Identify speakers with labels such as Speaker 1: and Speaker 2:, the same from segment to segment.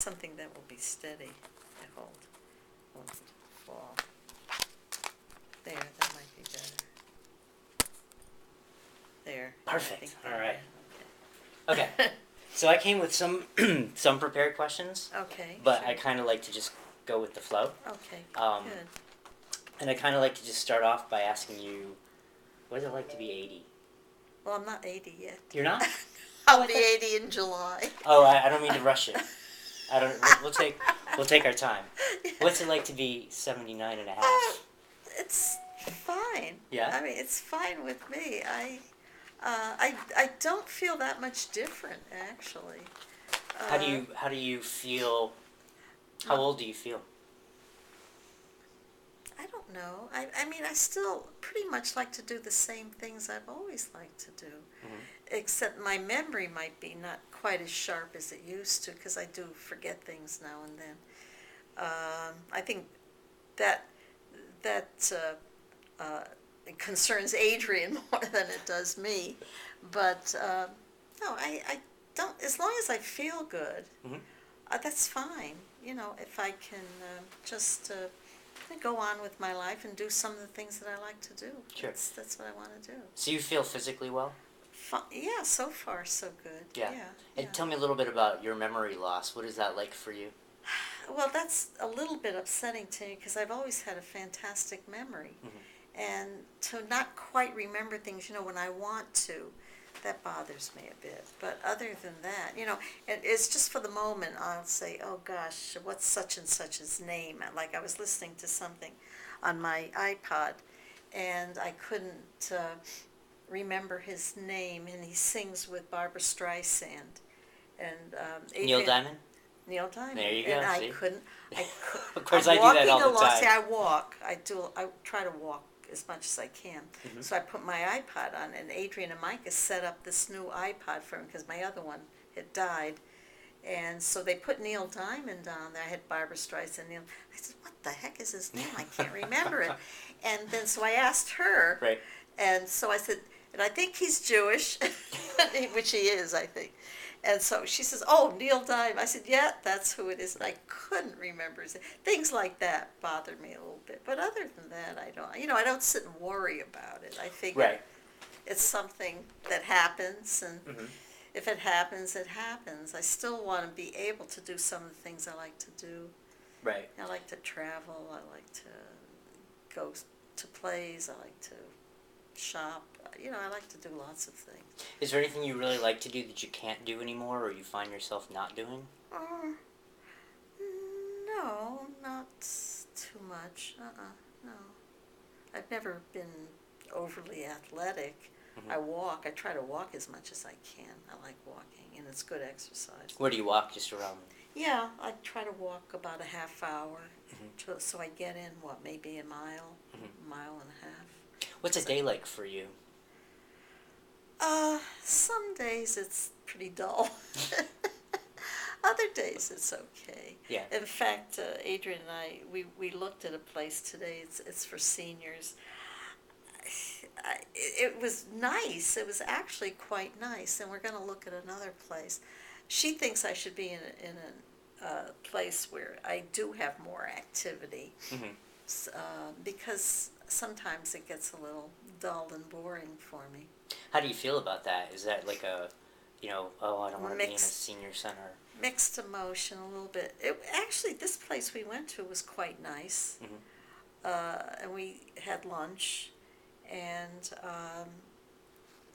Speaker 1: something that will be steady. I won't fall. There, that might be better. There.
Speaker 2: Perfect.
Speaker 1: All
Speaker 2: right.
Speaker 1: Okay.
Speaker 2: Okay. So I came with some some prepared questions.
Speaker 1: Okay.
Speaker 2: But
Speaker 1: sure.
Speaker 2: I kind of like to just go with the flow.
Speaker 1: Okay.
Speaker 2: Good. And I kind of like to just start off by asking you, what is it like to be 80?
Speaker 1: Well, I'm not 80 yet.
Speaker 2: You're not?
Speaker 1: I'll be 80 in July.
Speaker 2: Oh, I don't mean to rush it. I don't. We'll take our time. What's it like to be 79 and a half?
Speaker 1: It's fine.
Speaker 2: Yeah?
Speaker 1: I mean, it's fine with me. I don't feel that much different, actually.
Speaker 2: How do you feel? How old do you feel?
Speaker 1: I don't know. I mean, I still pretty much like to do the same things I've always liked to do, except my memory might be not quite as sharp as it used to, because I do forget things now and then. I think that it concerns Adrian more than it does me, but no, I don't. As long as I feel good, that's fine. You know, if I can just go on with my life and do some of the things that I like to do.
Speaker 2: Sure.
Speaker 1: That's what I want to do.
Speaker 2: So you feel physically well?
Speaker 1: Yeah, so far so good.
Speaker 2: Yeah. And tell me a little bit about your memory loss. What is that like for you?
Speaker 1: Well, that's a little bit upsetting to me because I've always had a fantastic memory. And to not quite remember things, when I want to, that bothers me a bit. But other than that, it's just for the moment I'll say, oh gosh, what's such and such's name? Like I was listening to something on my iPod and I couldn't remember his name, and he sings with Barbra Streisand. And
Speaker 2: Neil Diamond?
Speaker 1: Neil Diamond.
Speaker 2: There you go.
Speaker 1: And
Speaker 2: see?
Speaker 1: I couldn't.
Speaker 2: Of course, I do that all the time.
Speaker 1: See, I walk. I try to walk as much as I can. So I put my iPod on, and Adrian and Micah set up this new iPod for him because my other one had died. And so they put Neil Diamond on there. I had Barbra Streisand. Neil. I said, "What the heck is his name? I can't remember it." And then so I asked her.
Speaker 2: Right.
Speaker 1: And so I said, and I think he's Jewish, which he is, I think. And so she says, "Oh, Neil Diamond." I said, "Yeah, that's who it is." And I couldn't remember his name. Things like that bother me a little bit. But other than that, I don't. I don't sit and worry about it. I figure it's something that happens, and if it happens, it happens. I still want to be able to do some of the things I like to do.
Speaker 2: Right.
Speaker 1: I like to travel. I like to go to plays. I like to shop. I like to do lots of things.
Speaker 2: Is there anything you really like to do that you can't do anymore, or you find yourself not doing?
Speaker 1: No, not too much. No. I've never been overly athletic. I walk. I try to walk as much as I can. I like walking, and it's good exercise.
Speaker 2: Where do you walk? Just around?
Speaker 1: Yeah, I try to walk about a half hour, so I get in, maybe a mile, mile and a half.
Speaker 2: What's a day like for you?
Speaker 1: Some days it's pretty dull. Other days it's okay.
Speaker 2: Yeah.
Speaker 1: In fact, Adrian and I, we looked at a place today. It's for seniors. It was nice. It was actually quite nice, and we're going to look at another place. She thinks I should be in a place where I do have more activity, because sometimes it gets a little dull and boring for me.
Speaker 2: How do you feel about that? Is that like a, I don't want to be in a senior center?
Speaker 1: Mixed emotion a little bit. Actually, this place we went to was quite nice, and we had lunch, and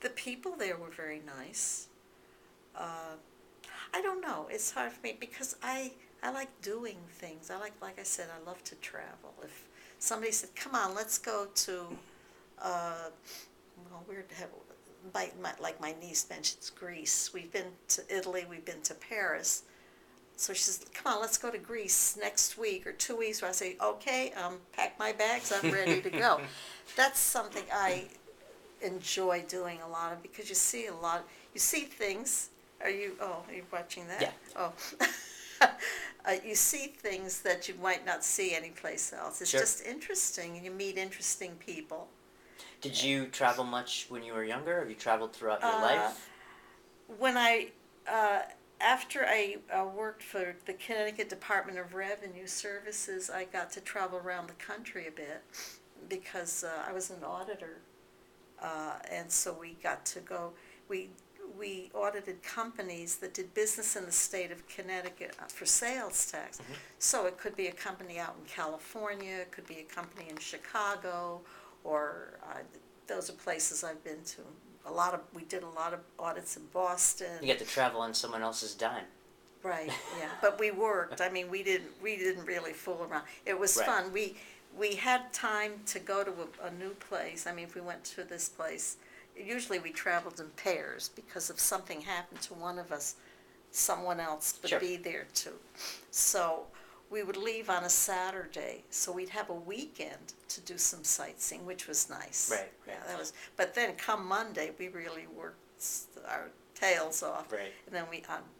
Speaker 1: the people there were very nice. I don't know. It's hard for me because I like doing things. Like I said, I love to travel. If somebody said, "Come on, let's go to," like my niece mentions Greece. We've been to Italy. We've been to Paris. So she says, "Come on, let's go to Greece next week or 2 weeks." So I say, "Okay, pack my bags. I'm ready to go." That's something I enjoy doing a lot of, because you see a lot. You see things. Are you watching that?
Speaker 2: Yeah.
Speaker 1: Oh. You see things that you might not see anyplace else. It's
Speaker 2: Sure.
Speaker 1: just interesting, and you meet interesting people.
Speaker 2: Did you travel much when you were younger? Have you traveled throughout your life?
Speaker 1: When I after I worked for the Connecticut Department of Revenue Services, I got to travel around the country a bit because I was an auditor, and so we got to go. We audited companies that did business in the state of Connecticut for sales tax.
Speaker 2: Mhm.
Speaker 1: So it could be a company out in California, it could be a company in Chicago, or those are places I've been to. We did a lot of audits in Boston.
Speaker 2: You get to travel on someone else's dime.
Speaker 1: Right, yeah, but we worked. I mean, we didn't really fool around. It was
Speaker 2: Right.
Speaker 1: fun. We had time to go to a new place. I mean, if we went to this place, usually we traveled in pairs because if something happened to one of us, someone else would
Speaker 2: Sure.
Speaker 1: be there too. So we would leave on a Saturday, so we'd have a weekend to do some sightseeing, which was nice.
Speaker 2: Right,
Speaker 1: Yeah,
Speaker 2: right.
Speaker 1: that was. But then come Monday, we really worked our tails off.
Speaker 2: Right.
Speaker 1: And then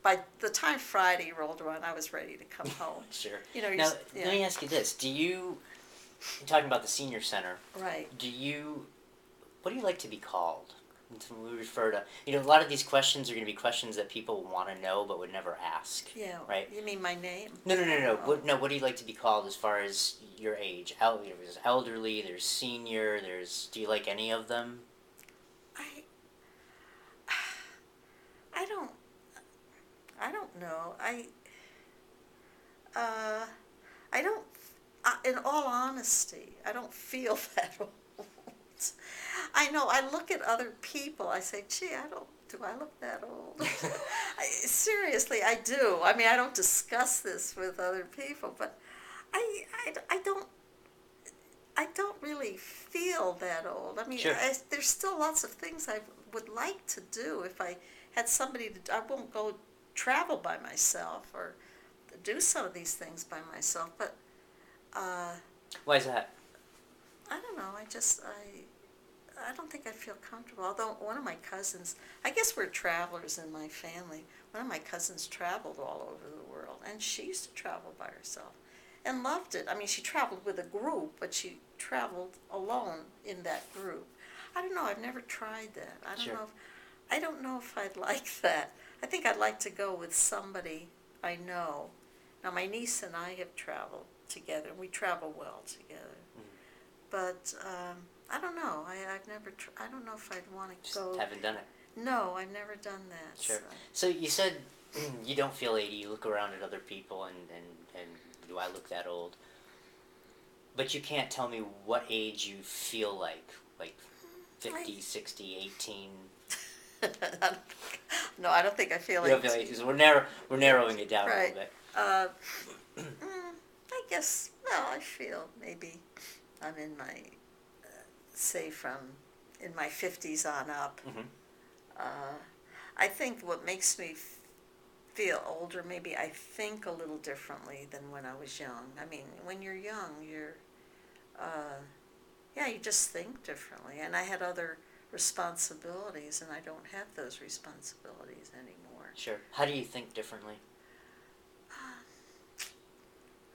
Speaker 1: by the time Friday rolled around, I was ready to come home.
Speaker 2: Sure.
Speaker 1: You know,
Speaker 2: Now,
Speaker 1: yeah.
Speaker 2: let me ask you this: you're talking about the senior center?
Speaker 1: Right.
Speaker 2: What do you like to be called? We refer to, a lot of these questions are going to be questions that people want to know but would never ask.
Speaker 1: Yeah.
Speaker 2: Right.
Speaker 1: You mean my name?
Speaker 2: No.
Speaker 1: Oh.
Speaker 2: What do you like to be called as far as your age? There's elderly, there's senior, do you like any of them?
Speaker 1: I don't. I don't know. I don't. In all honesty, I don't feel that old. I know. I look at other people. I say, "Gee, I don't. Do I look that old?" Seriously, I do. I mean, I don't discuss this with other people, but I don't. I don't really feel that old. I mean,
Speaker 2: Sure.
Speaker 1: there's still lots of things I would like to do if I had somebody to. I won't go travel by myself or do some of these things by myself, but
Speaker 2: Why is that?
Speaker 1: I don't know. I don't think I feel comfortable. Although one of my cousins, I guess we're travelers in my family. One of my cousins traveled all over the world, and she used to travel by herself and loved it. I mean, she traveled with a group, but she traveled alone in that group. I don't know. I've never tried that.
Speaker 2: Sure.
Speaker 1: I don't know if I'd like that. I think I'd like to go with somebody I know. Now, my niece and I have traveled together. We travel well together. But I don't know. I've never. I don't know if I'd want to
Speaker 2: Just
Speaker 1: go.
Speaker 2: haven't done it.
Speaker 1: No, I've never done that.
Speaker 2: Sure. So you said you don't feel 80. You look around at other people and do I look that old? But you can't tell me what age you feel like 50, 60, 18.
Speaker 1: No, I don't think I feel
Speaker 2: You don't
Speaker 1: 18.
Speaker 2: feel 18. So we're narrowing it down a
Speaker 1: Right.
Speaker 2: little bit.
Speaker 1: I guess. Well, I feel maybe I'm in my, say in my 50s on up.
Speaker 2: Mhm.
Speaker 1: I think what makes me feel older, maybe I think a little differently than when I was young. I mean, when you're young, you just think differently. And I had other responsibilities, and I don't have those responsibilities anymore.
Speaker 2: Sure. How do you think differently?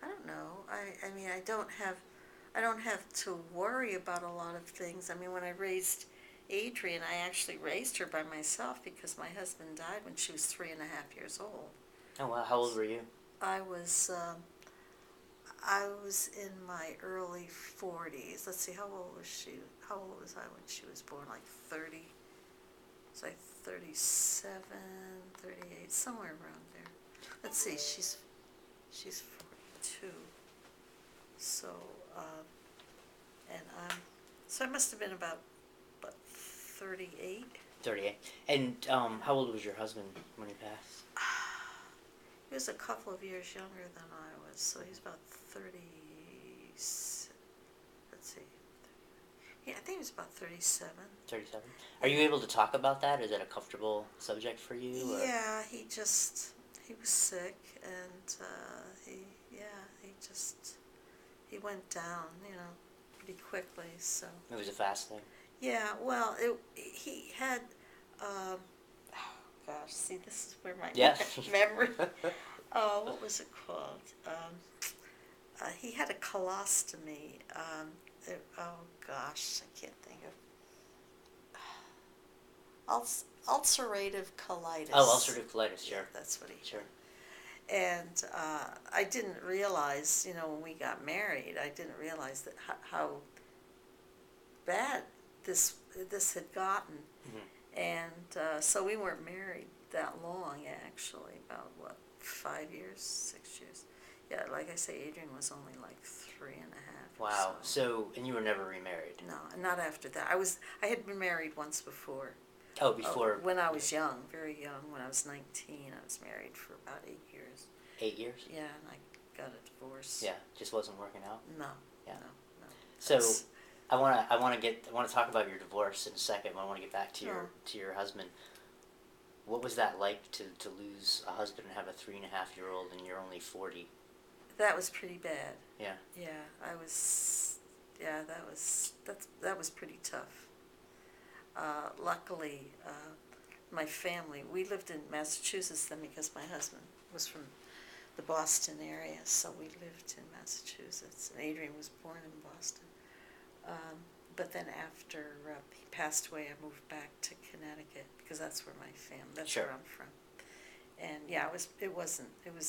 Speaker 1: I don't know. I mean, I don't have to worry about a lot of things. I mean, when I raised Adrian, I actually raised her by myself because my husband died when she was 3.5 years old.
Speaker 2: Oh wow. How old were you?
Speaker 1: I was in my early 40s. Let's see, how old was she? How old was I when she was born? Like 30. It's like 37, 38, somewhere around there. Let's see, she's 42. So, so I must have been about 38.
Speaker 2: 38. And how old was your husband when he passed?
Speaker 1: He was a couple of years younger than I was, so he's about 30. Let's see. Yeah, I think he was about 37.
Speaker 2: 37. Are you able to talk about that? Is that a comfortable subject for you? Or?
Speaker 1: Yeah, he was sick, and he went down, pretty quickly. So.
Speaker 2: It was a fast thing.
Speaker 1: Yeah, well, he had. Oh gosh, see, this is where my memory. What was it called? He had a colostomy. Oh gosh, I can't think of. ulcerative colitis.
Speaker 2: Oh, ulcerative colitis,
Speaker 1: Yeah,
Speaker 2: sure.
Speaker 1: that's what he.
Speaker 2: Sure.
Speaker 1: And I didn't realize, when we got married, I didn't realize that how bad this had gotten.
Speaker 2: Mm-hmm.
Speaker 1: And so we weren't married that long, actually, about 5 years, 6 years. Yeah, like I say, Adrian was only like 3.5.
Speaker 2: Wow.
Speaker 1: Or so.
Speaker 2: So, and you were never remarried?
Speaker 1: No, not after that. I had been married once before.
Speaker 2: Oh, before.
Speaker 1: When I was young, very young, when I was 19, I was married for about 8 years.
Speaker 2: 8 years?
Speaker 1: Yeah, and I got a divorce.
Speaker 2: Yeah, just wasn't working out.
Speaker 1: No.
Speaker 2: Yeah.
Speaker 1: No.
Speaker 2: So, I want to talk about your divorce in a second. But I want to get back to your husband. What was that like to lose a husband and have a 3.5-year-old, and you're only 40?
Speaker 1: That was pretty bad.
Speaker 2: Yeah.
Speaker 1: Yeah, Yeah, that was pretty tough. Luckily, my family, we lived in Massachusetts then because my husband was from the Boston area, so we lived in Massachusetts. And Adrian was born in Boston. But then after he passed away, I moved back to Connecticut because that's where my family, that's
Speaker 2: Sure.
Speaker 1: where I'm from. And yeah, it was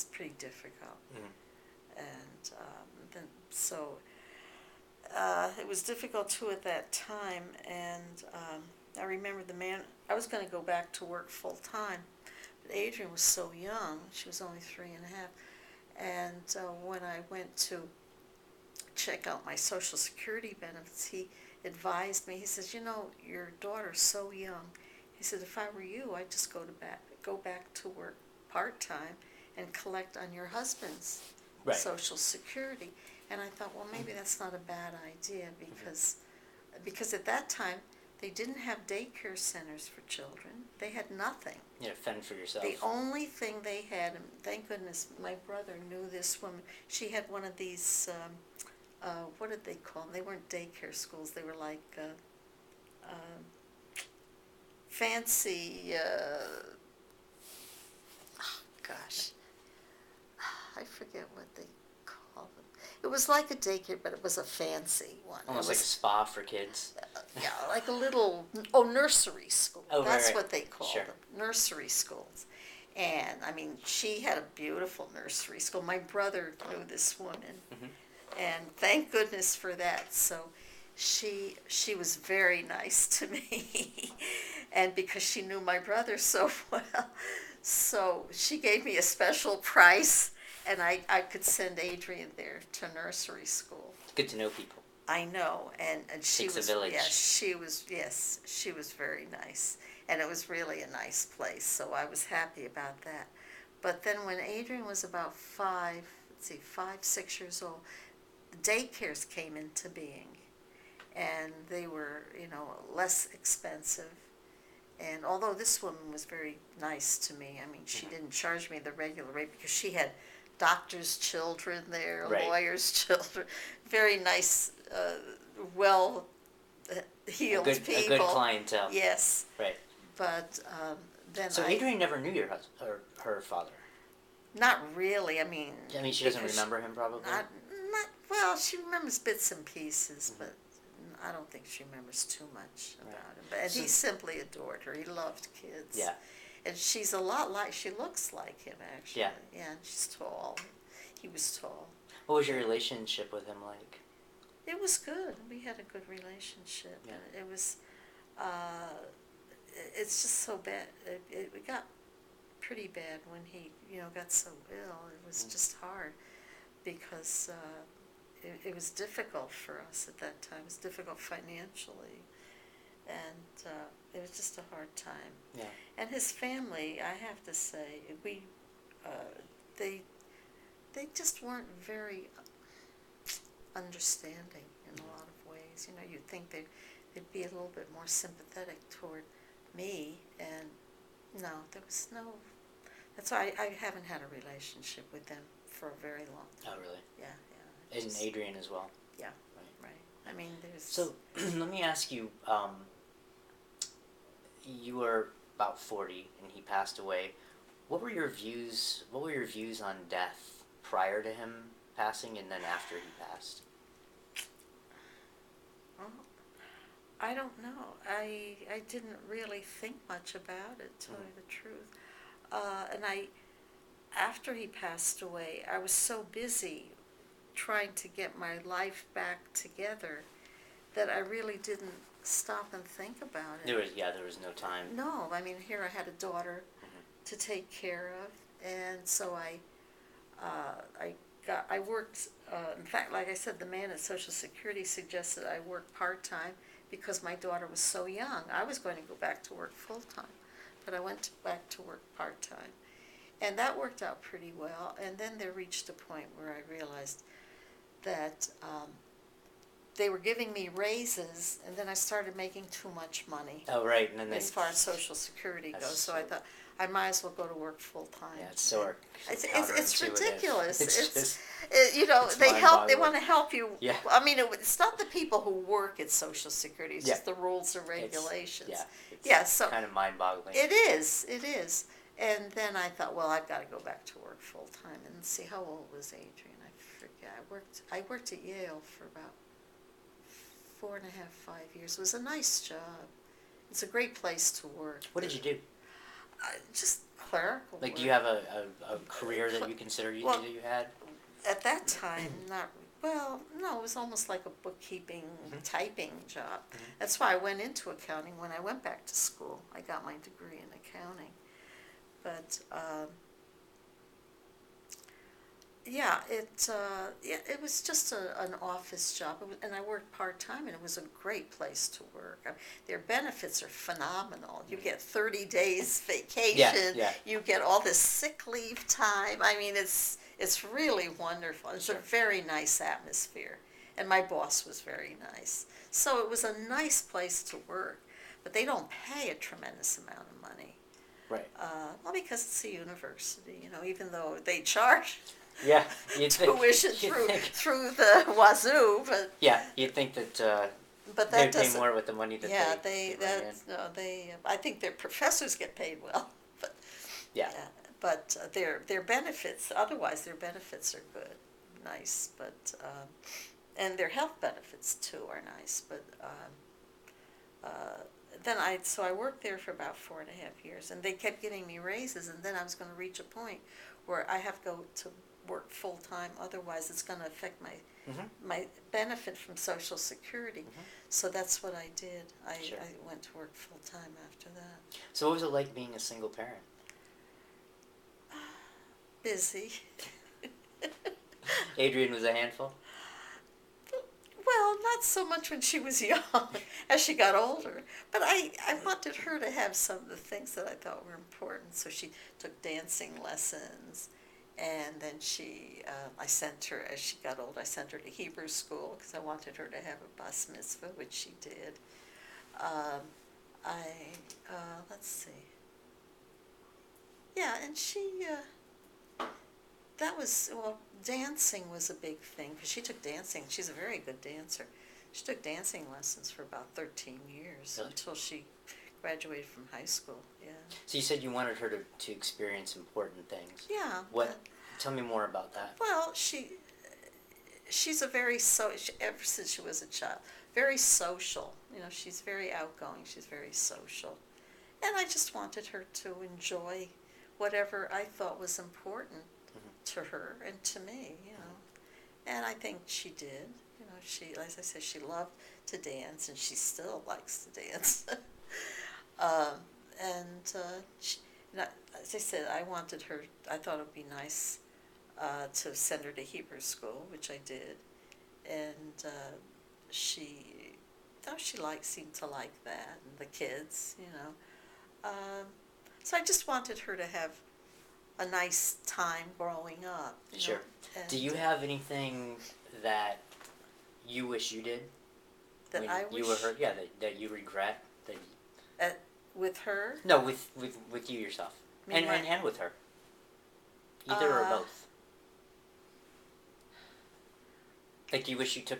Speaker 1: pretty difficult.
Speaker 2: Mm-hmm.
Speaker 1: And then so it was difficult too at that time. And I remember I was going to go back to work full time, but Adrian was so young. She was only 3.5. And when I went to check out my Social Security benefits, he advised me. He says, your daughter's so young. He said, if I were you, I'd just go back to work part-time and collect on your husband's
Speaker 2: Right.
Speaker 1: Social Security. And I thought, well, maybe that's not a bad idea because at that time they didn't have daycare centers for children. They had nothing.
Speaker 2: Yeah, fend for yourself.
Speaker 1: The only thing they had, and thank goodness my brother knew this woman. She had one of these, what did they call them? They weren't daycare schools. They were like fancy, I forget what they call them. It was like a daycare, but it was a fancy one.
Speaker 2: Almost like a spa for kids.
Speaker 1: Yeah, like a little, nursery school.
Speaker 2: Oh,
Speaker 1: That's
Speaker 2: right.
Speaker 1: what they called
Speaker 2: Sure.
Speaker 1: them, nursery schools. And, I mean, she had a beautiful nursery school. My brother knew this woman, and thank goodness for that. So she was very nice to me, and because she knew my brother so well, so she gave me a special price, and I could send Adrian there to nursery school.
Speaker 2: Good to know people.
Speaker 1: I know, and she
Speaker 2: Takes
Speaker 1: was,
Speaker 2: a village.
Speaker 1: she was very nice, and it was really a nice place, so I was happy about that. But then when Adrian was about 6 years old, the daycares came into being, and they were, less expensive. And although this woman was very nice to me, I mean, she didn't charge me the regular rate because she had doctors' children there,
Speaker 2: Right.
Speaker 1: lawyers' children, very nice, well-heeled people.
Speaker 2: A good clientele.
Speaker 1: Yes,
Speaker 2: Right.
Speaker 1: but then
Speaker 2: So Adrian never knew your husband or her father.
Speaker 1: not really. I mean,
Speaker 2: She doesn't
Speaker 1: because
Speaker 2: remember him probably.
Speaker 1: Not well. She remembers bits and pieces, but I don't think she remembers too much about him. But and he simply adored her. He loved kids.
Speaker 2: Yeah.
Speaker 1: And she's a lot like, she looks like him, actually.
Speaker 2: Yeah.
Speaker 1: Yeah, and she's tall. He was tall.
Speaker 2: What was your relationship with him like?
Speaker 1: It was good. We had a good relationship.
Speaker 2: Yeah.
Speaker 1: And it was, it's just so bad. It got pretty bad when he, got so ill. It was just hard because it was difficult for us at that time. It was difficult financially. And it was just a hard time.
Speaker 2: Yeah.
Speaker 1: And his family, I have to say, they just weren't very understanding in a lot of ways. You'd think they'd be a little bit more sympathetic toward me, and no, there was no. That's why I haven't had a relationship with them for a very long time.
Speaker 2: Oh, really?
Speaker 1: Yeah.
Speaker 2: And
Speaker 1: Just-
Speaker 2: Adrian as well.
Speaker 1: Yeah.
Speaker 2: Right.
Speaker 1: I mean, there's.
Speaker 2: So let me ask you. You were about 40, and he passed away. What were your views? What were your views on death prior to him passing, and then after he passed?
Speaker 1: Well, I don't know. I didn't really think much about it, to tell you the truth. And after he passed away, I was so busy trying to get my life back together that I really didn't stop and think about it.
Speaker 2: There was no time.
Speaker 1: No, I mean, here I had a daughter
Speaker 2: Mhm.
Speaker 1: to take care of, and so I worked, in fact, like I said, the man at Social Security suggested I work part-time because my daughter was so young. I was going to go back to work full-time, but I went back to work part-time. And that worked out pretty well, and then there reached a point where I realized that they were giving me raises, and then I started making too much money
Speaker 2: Oh, right, and then
Speaker 1: as far as Social Security
Speaker 2: That's
Speaker 1: goes. So I thought I might as well go to work full time.
Speaker 2: Yeah, it's so
Speaker 1: It's
Speaker 2: counterintuitive.
Speaker 1: ridiculous.
Speaker 2: It's just
Speaker 1: You know,
Speaker 2: it's
Speaker 1: they help. They
Speaker 2: mind-boggling.
Speaker 1: want to help you.
Speaker 2: Yeah.
Speaker 1: I mean, it's not the people who work at Social Security. It's
Speaker 2: Yeah.
Speaker 1: just the rules and
Speaker 2: it's-
Speaker 1: regulations.
Speaker 2: It's
Speaker 1: Yeah, so
Speaker 2: kind of mind-boggling.
Speaker 1: it is. It is. And then I thought, well, I've got to go back to work full time. And see, how old was Adrian? I forget. I worked at Yale for about 4.5, 5 years. It was a nice job. It's a great place to work.
Speaker 2: What did you do?
Speaker 1: Just clerical
Speaker 2: Like,
Speaker 1: work.
Speaker 2: do you have a career that you consider
Speaker 1: Well,
Speaker 2: that you had?
Speaker 1: At that time, not well. No, it was almost like a bookkeeping, typing job. That's why I went into accounting when I went back to school. I got my degree in accounting, but yeah, it was just an office job, and I worked part-time, and it was a great place to work. I mean, their benefits are phenomenal. You get 30 days vacation.
Speaker 2: Yeah.
Speaker 1: You get all this sick leave time. I mean, it's really wonderful. It's a very nice atmosphere, and my boss was very nice. So it was a nice place to work, but they don't pay a tremendous amount of money.
Speaker 2: Right.
Speaker 1: Well, because it's a university, you know, even though they charge
Speaker 2: Yeah. You'd think,
Speaker 1: tuition
Speaker 2: you'd
Speaker 1: through
Speaker 2: think-
Speaker 1: through the wazoo, but
Speaker 2: Yeah, you'd think that
Speaker 1: but
Speaker 2: they'd
Speaker 1: that
Speaker 2: pay
Speaker 1: doesn't.
Speaker 2: more with the money that
Speaker 1: Yeah,
Speaker 2: they bring in.
Speaker 1: no, they. I think their professors get paid well, but
Speaker 2: Yeah.
Speaker 1: but their benefits. Otherwise, their benefits are good, nice, but and their health benefits too are nice. But then I worked there for about 4.5 years, and they kept giving me raises, and then I was going to reach a point where I have to go to work full time. Otherwise, it's going to affect my benefit from Social Security. So that's what I did.
Speaker 2: Sure.
Speaker 1: I went to work full time after that.
Speaker 2: So what was it like being a single parent?
Speaker 1: Busy.
Speaker 2: Adrian was a handful?
Speaker 1: Well, not so much when she was young, as she got older. But I wanted her to have some of the things that I thought were important. So she took dancing lessons, and then I sent her, as she got old, I sent her to Hebrew school because I wanted her to have a bas mitzvah, which she did. Let's see. Yeah, and dancing was a big thing because she took dancing. She's a very good dancer. She took dancing lessons for about 13 years
Speaker 2: Really?
Speaker 1: until she graduated from high school. Yeah.
Speaker 2: So you said you wanted her to experience important things.
Speaker 1: Yeah.
Speaker 2: What? Tell me more about that.
Speaker 1: Well, she's a very ever since she was a child, very social. You know, she's very outgoing. She's very social, and I just wanted her to enjoy whatever I thought was important to her and to me. You know, and I think she did. You know, she, as I said, she loved to dance, and she still likes to dance. As I said, I wanted her. I thought it would be nice to send her to Hebrew school, which I did, and she seemed to like that, and the kids, you know. So I just wanted her to have a nice time growing up. You
Speaker 2: Sure.
Speaker 1: know, and
Speaker 2: Do you have anything that you wish you did?
Speaker 1: that
Speaker 2: when
Speaker 1: I
Speaker 2: you
Speaker 1: wish
Speaker 2: were her? Yeah, that you regret. That
Speaker 1: with her?
Speaker 2: no, with you yourself,
Speaker 1: Me,
Speaker 2: and with her. Either or both. Like, you wish you took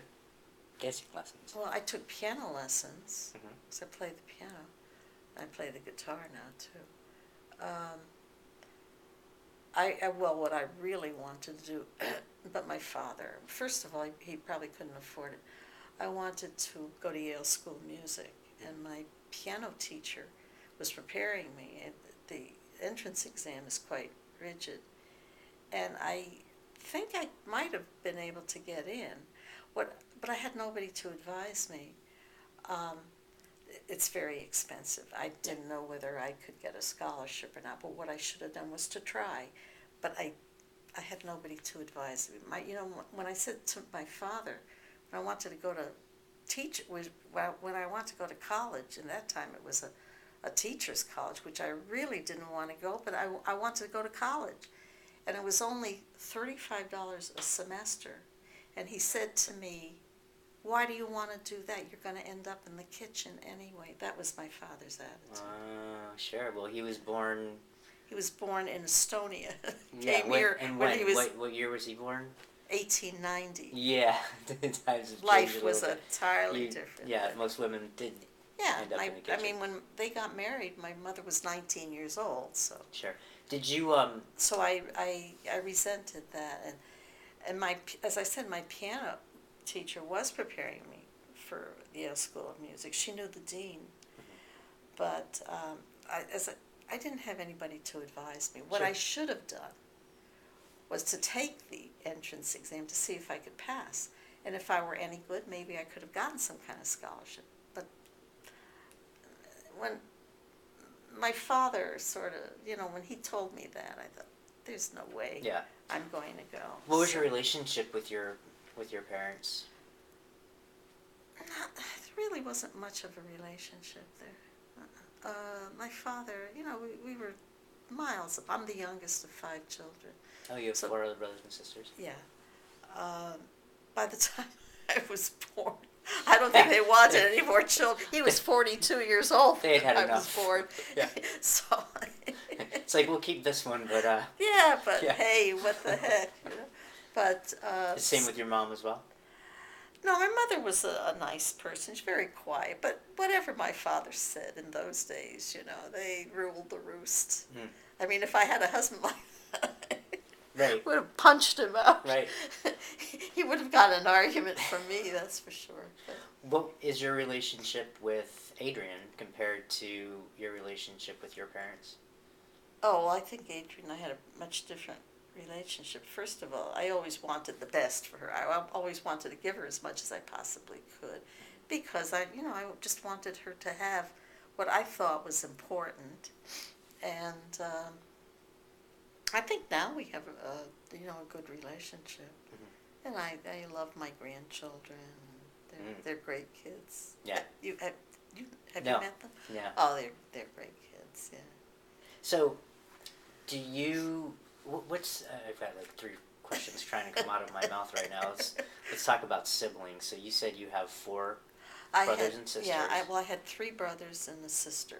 Speaker 2: dancing lessons.
Speaker 1: Well, I took piano lessons
Speaker 2: Mhm.
Speaker 1: because I play the piano. I play the guitar now too. What I really wanted to do, but my father, first of all, he probably couldn't afford it. I wanted to go to Yale School of Music, and my piano teacher was preparing me. And the entrance exam is quite rigid, and I think I might have been able to get in. But I had nobody to advise me. Um, it's very expensive. I didn't know whether I could get a scholarship or not, but what I should have done was to try. But I had nobody to advise me. When I said to my father, when I wanted to go to when I wanted to go to college, and that time it was a teacher's college, which I really didn't want to go, but I wanted to go to college. And it was only $35 a semester. And he said to me, why do you want to do that? You're going to end up in the kitchen anyway. That was my father's attitude.
Speaker 2: Sure. Well, he was born...
Speaker 1: He was born in Estonia.
Speaker 2: Yeah,
Speaker 1: Came here
Speaker 2: when
Speaker 1: he was
Speaker 2: what year was he born?
Speaker 1: 1890.
Speaker 2: Yeah, times have changed
Speaker 1: Life
Speaker 2: a
Speaker 1: was
Speaker 2: little bit.
Speaker 1: entirely different.
Speaker 2: Yeah, most women did
Speaker 1: Yeah,
Speaker 2: end up in the kitchen.
Speaker 1: I mean, when they got married, my mother was 19 years old, so.
Speaker 2: Sure. Did you
Speaker 1: So I resented that, and as I said, my piano teacher was preparing me for the Yale School of Music. She knew the dean, but I didn't have anybody to advise me. What
Speaker 2: Sure.
Speaker 1: I should have done was to take the entrance exam to see if I could pass, and if I were any good, maybe I could have gotten some kind of scholarship. But when my father sort of, when he told me that, I thought, there's no way I'm going to go.
Speaker 2: What was your relationship with your parents?
Speaker 1: There really wasn't much of a relationship there. My father, we were miles up. I'm the youngest of 5 children.
Speaker 2: Oh, you have 4 other brothers and sisters?
Speaker 1: Yeah. By the time I was born, I don't think they wanted any more children. He was 42 years old
Speaker 2: They had
Speaker 1: when I
Speaker 2: enough.
Speaker 1: was born.
Speaker 2: Yeah.
Speaker 1: So.
Speaker 2: It's like, we'll keep this one, but...
Speaker 1: Yeah, but
Speaker 2: Yeah.
Speaker 1: hey, what the heck, But...
Speaker 2: The same with your mom as well?
Speaker 1: No, my mother was a nice person. She's very quiet, but whatever my father said in those days, they ruled the roost.
Speaker 2: Mm.
Speaker 1: I mean, if I had a husband like that,
Speaker 2: Right.
Speaker 1: would have punched him out.
Speaker 2: Right.
Speaker 1: He would have got an argument from me, that's for sure. But
Speaker 2: What is your relationship with Adrian compared to your relationship with your parents?
Speaker 1: oh, well, I think Adrian and I had a much different relationship. First of all, I always wanted the best for her. I always wanted to give her as much as I possibly could, because I just wanted her to have what I thought was important. And I think now we have a good relationship. Mm-hmm. And I love my grandchildren. They're great kids.
Speaker 2: Yeah.
Speaker 1: Have you
Speaker 2: No.
Speaker 1: met them?
Speaker 2: Yeah.
Speaker 1: Oh, they're great kids. Yeah.
Speaker 2: So, do you... What's... I've got like 3 questions trying to come out of my mouth right now. Let's talk about siblings. So you said you have 4 brothers and sisters.
Speaker 1: Yeah, I had 3 brothers and a sister.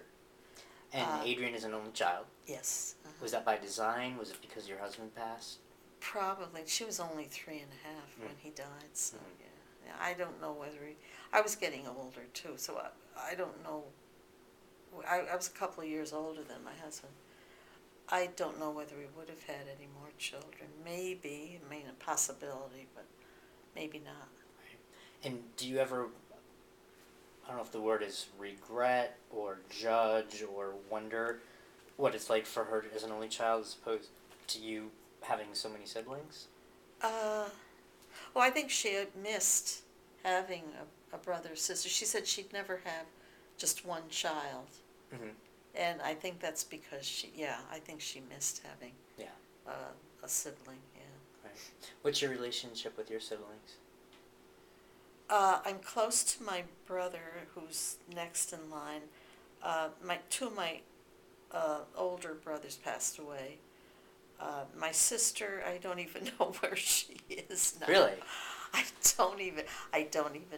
Speaker 2: And Adrian is an only child.
Speaker 1: Yes.
Speaker 2: Was that by design? Was it because your husband passed?
Speaker 1: Probably. She was only 3 and a half when he died, so yeah. I don't know whether I was getting older too, so I don't know. I was a couple of years older than my husband. I don't know whether we would have had any more children. Maybe, a possibility, but maybe not.
Speaker 2: Right. And do you ever, I don't know if the word is regret or judge or wonder what it's like for her as an only child as opposed to you having so many siblings?
Speaker 1: Well, I think she had missed having a brother or sister. She said she'd never have just one child.
Speaker 2: Mm-hmm.
Speaker 1: And I think that's because I think she missed having
Speaker 2: Yeah.
Speaker 1: a sibling, yeah.
Speaker 2: Right. What's your relationship with your siblings?
Speaker 1: I'm close to my brother, who's next in line. 2 of my older brothers passed away. My sister, I don't even know where she is now.
Speaker 2: Really?
Speaker 1: I don't even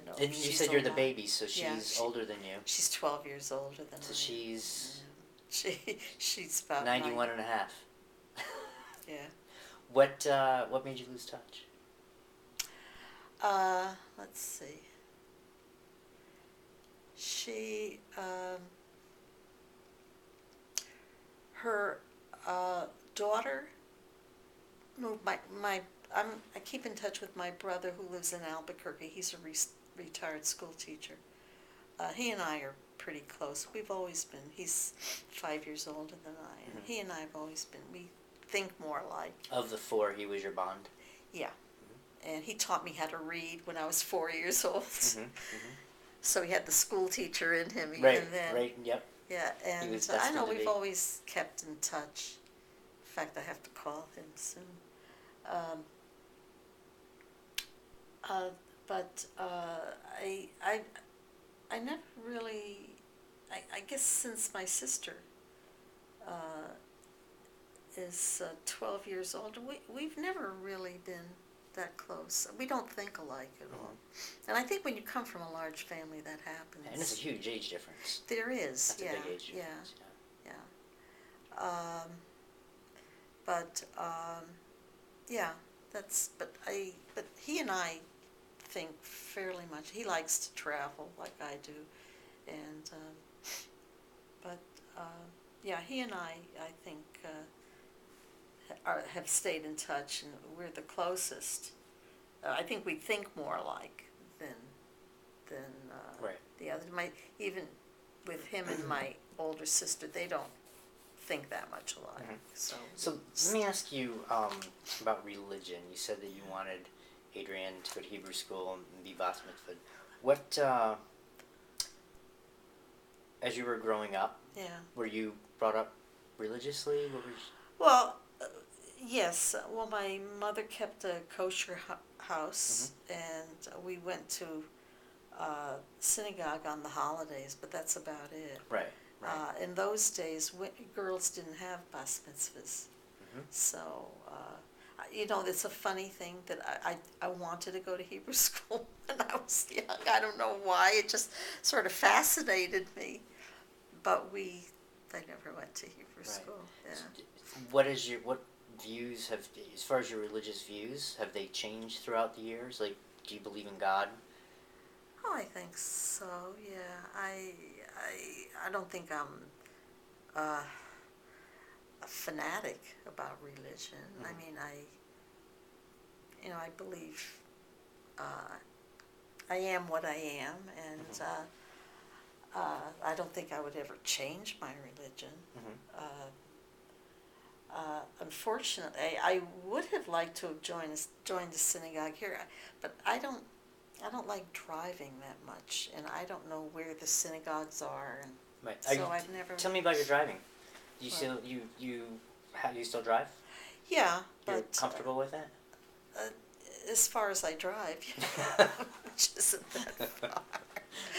Speaker 1: know.
Speaker 2: And
Speaker 1: if
Speaker 2: you
Speaker 1: she's
Speaker 2: said you're the
Speaker 1: alive.
Speaker 2: baby, so she's
Speaker 1: Yeah,
Speaker 2: older than you.
Speaker 1: She's 12 years older than
Speaker 2: So
Speaker 1: I am.
Speaker 2: she's
Speaker 1: She's about
Speaker 2: 91 and a half.
Speaker 1: Yeah.
Speaker 2: What made you lose touch?
Speaker 1: Let's see. She, her daughter moved. I keep in touch with my brother who lives in Albuquerque. He's a retired school teacher. He and I are pretty close. We've always been. He's 5 years older than I, and
Speaker 2: Mhm.
Speaker 1: he and I have always been. We think more alike.
Speaker 2: Of the four, he was your bond.
Speaker 1: Yeah. And he taught me how to read when I was 4 years old.
Speaker 2: Mm-hmm.
Speaker 1: So he had the school teacher in him even
Speaker 2: Right.
Speaker 1: then.
Speaker 2: Right. Yep.
Speaker 1: Yeah, and
Speaker 2: was
Speaker 1: I know
Speaker 2: destined to
Speaker 1: we've
Speaker 2: be.
Speaker 1: always kept in touch. In fact, I have to call him soon. Um, uh, but I never really. I guess since my sister is 12 years old, we've never really been that close. We don't think alike at all. And I think when you come from a large family, that happens.
Speaker 2: And it's a huge age difference.
Speaker 1: There is,
Speaker 2: That's
Speaker 1: yeah,
Speaker 2: a big age
Speaker 1: yeah,
Speaker 2: difference.
Speaker 1: yeah. But yeah, but he and I think fairly much. He likes to travel like I do, and but yeah, he and I think have stayed in touch, and we're the closest. I think we think more alike than
Speaker 2: Right.
Speaker 1: the other. Even with him and my older sister, they don't think that much alike.
Speaker 2: Mhm.
Speaker 1: So
Speaker 2: let me ask you about religion. You said that you wanted Adrian to go to Hebrew school and be Bas Mitzvahed. What, as you were growing up,
Speaker 1: yeah.
Speaker 2: were you brought up religiously? What was?
Speaker 1: Well, yes. Well, my mother kept a kosher house, and we went to synagogue on the holidays, but that's about it.
Speaker 2: Right. Right.
Speaker 1: In those days, girls didn't have bas mitzvahs, so it's a funny thing that I wanted to go to Hebrew school when I was young. I don't know why. It just sort of fascinated me, but I never went to Hebrew school. Yeah.
Speaker 2: So what views have, as far as your religious views, have they changed throughout the years? Like, do you believe in God?
Speaker 1: Oh, I think so. Yeah, I don't think I'm a fanatic about religion. I mean, I believe I am what I am, and I don't think I would ever change my religion. Unfortunately, I would have liked to have joined the synagogue here, but I don't like driving that much, and I don't know where the synagogues are, and
Speaker 2: Right.
Speaker 1: so I've never.
Speaker 2: Tell me about your driving. Do you still you still drive?
Speaker 1: Yeah,
Speaker 2: You're
Speaker 1: but
Speaker 2: comfortable with it?
Speaker 1: as far as I drive, which isn't that far.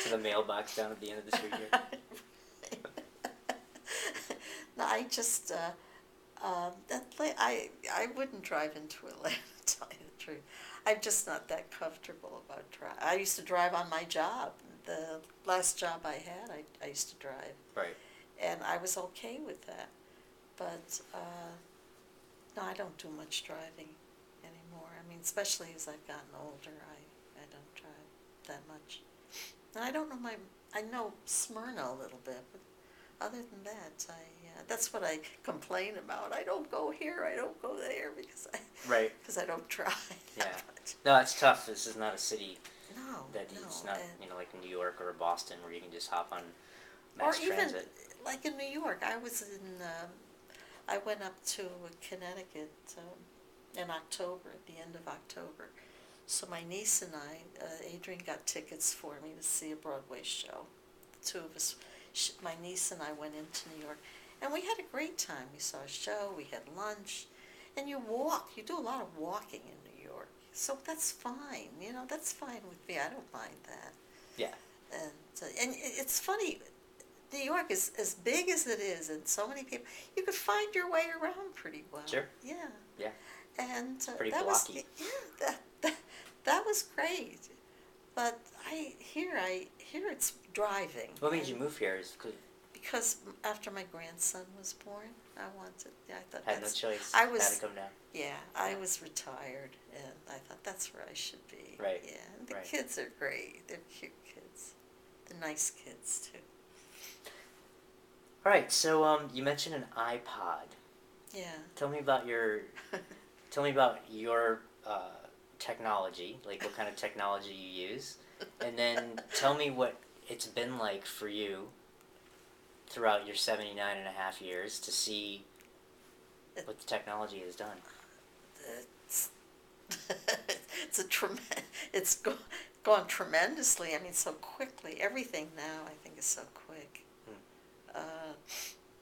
Speaker 2: To the mailbox down at the end of the street here.
Speaker 1: No, I just I wouldn't drive into Atlanta, to tell you the truth. I'm just not that comfortable about driving. I used to drive on my job. The last job I had, I used to drive.
Speaker 2: Right.
Speaker 1: And I was okay with that. But no, I don't do much driving anymore. I mean, especially as I've gotten older, I don't drive that much. And I don't know I know Smyrna a little bit, but other than that, that's what I complain about. I don't go here, I don't go there because I don't drive.
Speaker 2: Yeah. No, it's tough. This is not a city
Speaker 1: No,
Speaker 2: it's
Speaker 1: no.
Speaker 2: not like New York or Boston where you can just hop on
Speaker 1: Or
Speaker 2: mass
Speaker 1: even
Speaker 2: transit.
Speaker 1: like in New York, I went up to Connecticut in October, at the end of October. So my niece and I, Adrian got tickets for me to see a Broadway show. The two of us, my niece and I went into New York, and we had a great time. We saw a show, we had lunch, and you do a lot of walking in New York. So that's fine, that's fine with me. I don't mind that.
Speaker 2: Yeah.
Speaker 1: And it's funny, New York is as big as it is, and so many people, you could find your way around pretty well.
Speaker 2: Sure.
Speaker 1: Yeah.
Speaker 2: Yeah.
Speaker 1: And
Speaker 2: pretty
Speaker 1: that
Speaker 2: blocky.
Speaker 1: that was great. But here it's driving.
Speaker 2: What made you move here?
Speaker 1: Because after my grandson was born, I thought
Speaker 2: Had no choice.
Speaker 1: I
Speaker 2: Had
Speaker 1: was
Speaker 2: to come down.
Speaker 1: Yeah, I was retired, and I thought that's where I should be.
Speaker 2: Right.
Speaker 1: Yeah, and the
Speaker 2: Right.
Speaker 1: kids are great. They're cute kids. They're nice kids too.
Speaker 2: All right. So you mentioned an iPod.
Speaker 1: Yeah.
Speaker 2: Tell me about your technology, like what kind of technology you use, and then tell me what it's been like for you throughout your 79 and a half years to see what the technology has done.
Speaker 1: It's it's a it's gone tremendously. I mean, so quickly. Everything now, I think, is so quick.
Speaker 2: Hmm.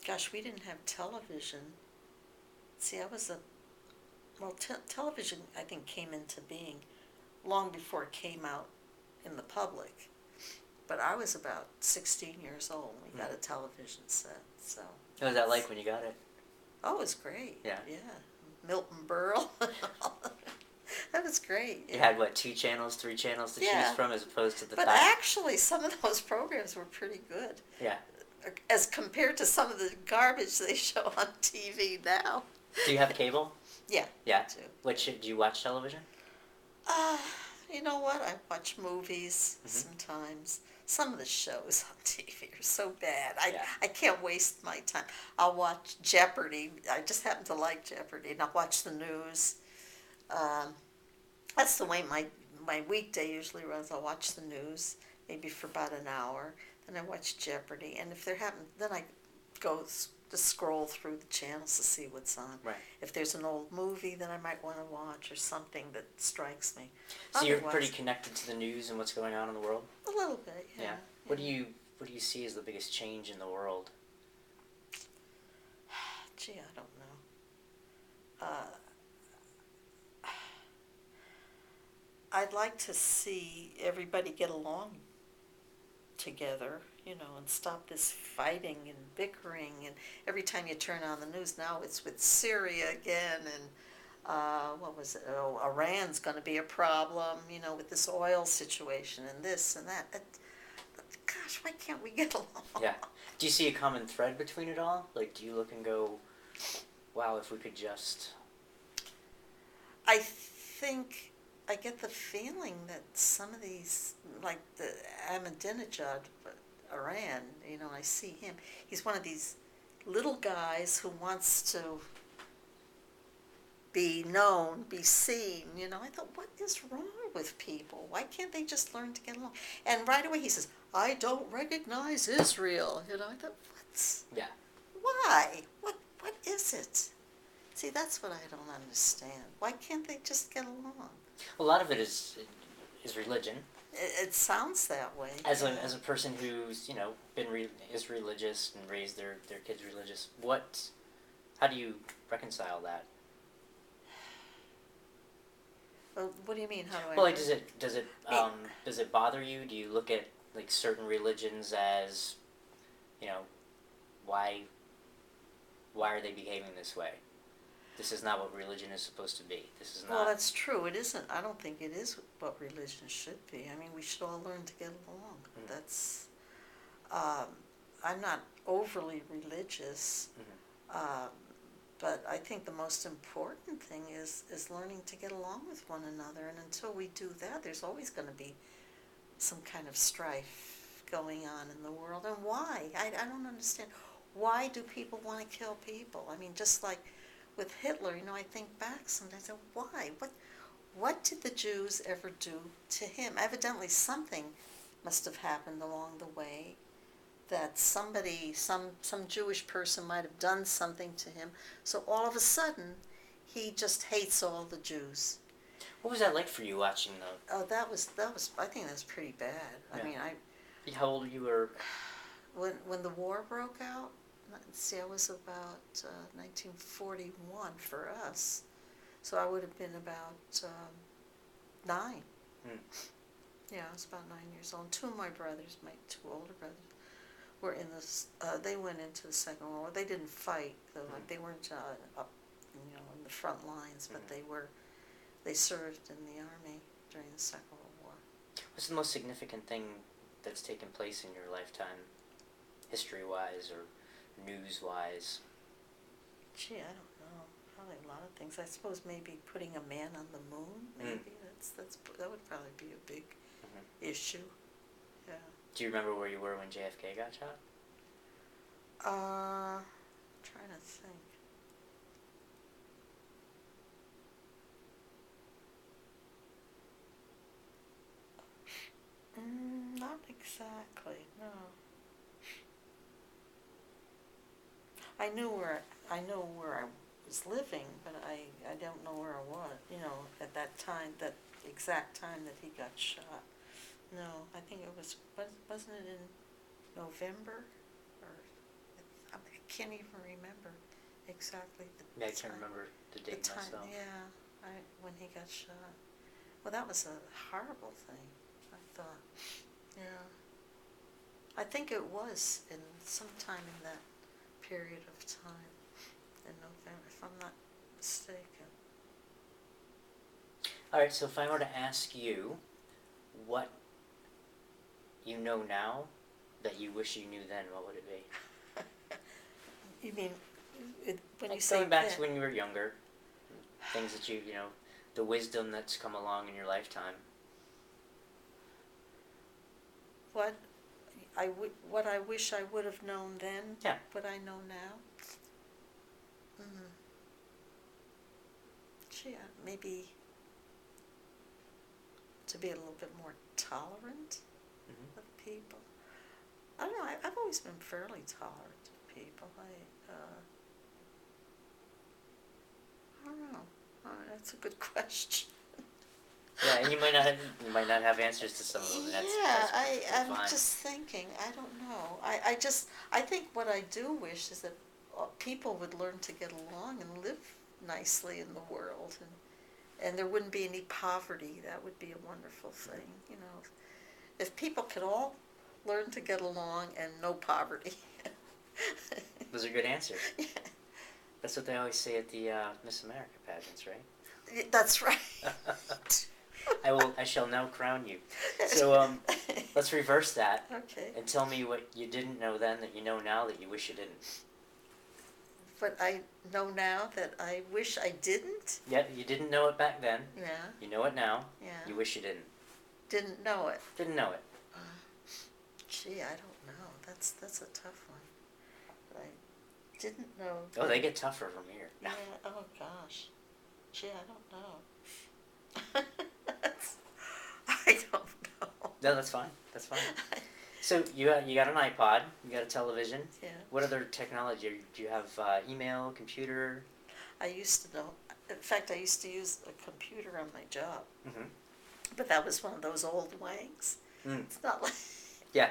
Speaker 1: Gosh, we didn't have television. See, I was a well, television, I think, came into being long before it came out in the public. But I was about 16 years old when we got a television set. So.
Speaker 2: What was that like when you got it?
Speaker 1: Oh, it was great.
Speaker 2: Yeah.
Speaker 1: Yeah. Milton Berle. That was great.
Speaker 2: You had, what, 2 channels, 3 channels to choose from as opposed to the
Speaker 1: But
Speaker 2: 5?
Speaker 1: actually, some of those programs were pretty good.
Speaker 2: Yeah.
Speaker 1: As compared to some of the garbage they show on TV now.
Speaker 2: Do you have cable?
Speaker 1: Yeah.
Speaker 2: Yeah.
Speaker 1: I do.
Speaker 2: Do you watch television?
Speaker 1: You know what? I watch movies sometimes. Some of the shows on TV are so bad. I can't waste my time. I'll watch Jeopardy. I just happen to like Jeopardy. And I'll watch the news. That's the way my weekday usually runs. I'll watch the news, maybe for about an hour. Then I watch Jeopardy. And if then I go to scroll through the channels to see what's on.
Speaker 2: Right.
Speaker 1: If there's an old movie that I might want to watch or something that strikes me.
Speaker 2: So you're pretty connected to the news and what's going on in the world?
Speaker 1: A little bit, yeah.
Speaker 2: What do you see as the biggest change in the world?
Speaker 1: Gee, I don't know. I'd like to see everybody get along together, and stop this fighting and bickering. And every time you turn on the news now, it's with Syria again, and what was it? Oh, Iran's going to be a problem, with this oil situation and this and that. Gosh, why can't we get along?
Speaker 2: Yeah. Do you see a common thread between it all? Like, do you look and go, wow, if we could just... I
Speaker 1: think I get the feeling that some of these, like the Ahmadinejad, Iran, I see him. He's one of these little guys who wants to be known, be seen. I thought, what is wrong with people? Why can't they just learn to get along? And right away he says, I don't recognize Israel. I thought, what?
Speaker 2: Yeah.
Speaker 1: Why? What is it? See, that's what I don't understand. Why can't they just get along?
Speaker 2: A lot of it is religion.
Speaker 1: It sounds that way.
Speaker 2: As a person who's is religious and raised their kids religious, how do you reconcile that?
Speaker 1: Well, what do you mean? How do I?
Speaker 2: Well, like, does it bother you? Do you look at like certain religions as, why are they behaving this way? This is not what religion is supposed to be. This is not...
Speaker 1: Well, that's true. It isn't. I don't think it is what religion should be. I mean, we should all learn to get along. Mm-hmm. That's... I'm not overly religious, but I think the most important thing is learning to get along with one another. And until we do that, there's always going to be some kind of strife going on in the world. And why? I don't understand. Why do people want to kill people? I mean, just like... with Hitler, I think back sometimes, why? What did the Jews ever do to him? Evidently something must have happened along the way that somebody, some Jewish person might have done something to him. So all of a sudden, he just hates all the Jews.
Speaker 2: What was that like for you watching the...
Speaker 1: Oh, that was. I think that's pretty bad. Yeah. I mean,
Speaker 2: How old you were?
Speaker 1: When the war broke out? See, I was about 1941 for us, so I would have been about 9. Yeah, I was about 9 years old. 2 of my brothers, my 2 older brothers, were in this. They went into the Second World War. They didn't fight, though. Like they weren't up, in the front lines, but they served in the army during the Second World War.
Speaker 2: What's the most significant thing that's taken place in your lifetime, history-wise or news-wise?
Speaker 1: Gee, I don't know. Probably a lot of things. I suppose maybe putting a man on the moon. Maybe that would probably be a big issue. Yeah.
Speaker 2: Do you remember where you were when JFK got shot?
Speaker 1: Trying to think. Not exactly. No. I know where I was living, but I don't know where I was, at that time, that exact time that he got shot. No, I think it wasn't it in November? Or, I can't even remember exactly the
Speaker 2: Yeah, I
Speaker 1: time.
Speaker 2: can't remember the
Speaker 1: The
Speaker 2: date
Speaker 1: time,
Speaker 2: myself.
Speaker 1: yeah, when he got shot. Well, that was a horrible thing, I thought. Yeah. I think it was in sometime in that period of time in November, if I'm not mistaken.
Speaker 2: All right, so if I were to ask you what you know now that you wish you knew then, what would it be?
Speaker 1: You mean when you
Speaker 2: Like
Speaker 1: say
Speaker 2: going back
Speaker 1: then?
Speaker 2: to when you were younger, things that the wisdom that's come along in your lifetime.
Speaker 1: What what I wish I would have known then?
Speaker 2: Yeah.
Speaker 1: What I know now? Mm. Gee, maybe to be a little bit more tolerant
Speaker 2: Mm-hmm.
Speaker 1: of people. I don't know. I've always been fairly tolerant of people. I don't know. That's a good question.
Speaker 2: Yeah, and you might not have answers to some of them. And that's
Speaker 1: I'm
Speaker 2: perfectly fine.
Speaker 1: just thinking. I don't know. I think what I do wish is that people would learn to get along and live nicely in the world, and there wouldn't be any poverty. That would be a wonderful thing. If people could all learn to get along and no poverty.
Speaker 2: Those are good answers.
Speaker 1: Yeah.
Speaker 2: That's what they always say at the Miss America pageants, right?
Speaker 1: That's right.
Speaker 2: I shall now crown you. So let's reverse that
Speaker 1: Okay.
Speaker 2: and tell me what you didn't know then that you know now that you wish you didn't.
Speaker 1: But I know now that I wish I didn't.
Speaker 2: Yeah, you didn't know it back then.
Speaker 1: Yeah.
Speaker 2: You know it now.
Speaker 1: Yeah.
Speaker 2: You wish you didn't.
Speaker 1: Didn't know it.
Speaker 2: Didn't know it.
Speaker 1: Gee, I don't know. That's a tough one. But I didn't know.
Speaker 2: Oh, they get tougher from here.
Speaker 1: Yeah. Oh gosh. Gee, I don't know. I don't know.
Speaker 2: No, that's fine. That's fine. So you got an iPod. You got a television.
Speaker 1: Yeah.
Speaker 2: What other technology? Do you have email, computer?
Speaker 1: I used to know. In fact, I used to use a computer on my job.
Speaker 2: Mm-hmm.
Speaker 1: But that was one of those old wangs.
Speaker 2: Mm.
Speaker 1: It's not like.
Speaker 2: Yeah.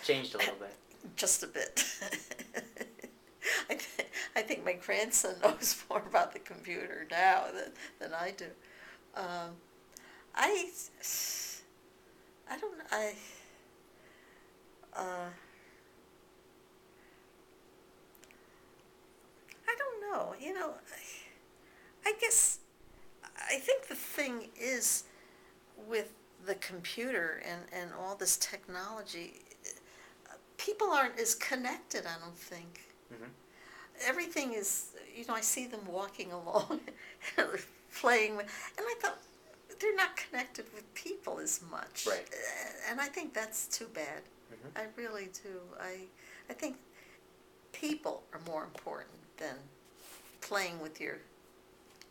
Speaker 2: Changed a little bit.
Speaker 1: Just a bit. I think my grandson knows more about the computer now than I do. I don't know. I don't know. I guess I think the thing is with the computer and all this technology, people aren't as connected, I don't think.
Speaker 2: Mm-hmm.
Speaker 1: Everything is, I see them walking along, playing with, and I thought, they're not connected with people as much.
Speaker 2: Right.
Speaker 1: And I think that's too bad.
Speaker 2: Mm-hmm.
Speaker 1: I really do. I think people are more important than playing with your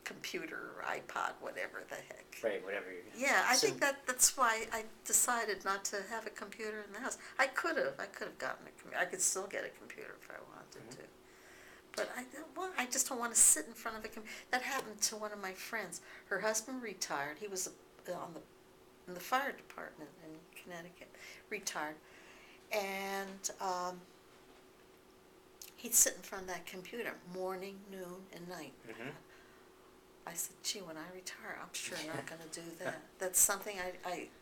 Speaker 1: computer or iPod, whatever the heck.
Speaker 2: Right, whatever you're.
Speaker 1: Yeah, I think that's why I decided not to have a computer in the house. I could have gotten a computer. I could still get a computer if I wanted to. But I just don't want to sit in front of a computer. That happened to one of my friends. Her husband retired. He was in the fire department in Connecticut. Retired, and he'd sit in front of that computer morning, noon, and night.
Speaker 2: Mm-hmm.
Speaker 1: I said, gee, when I retire, I'm sure not going to do that. That's something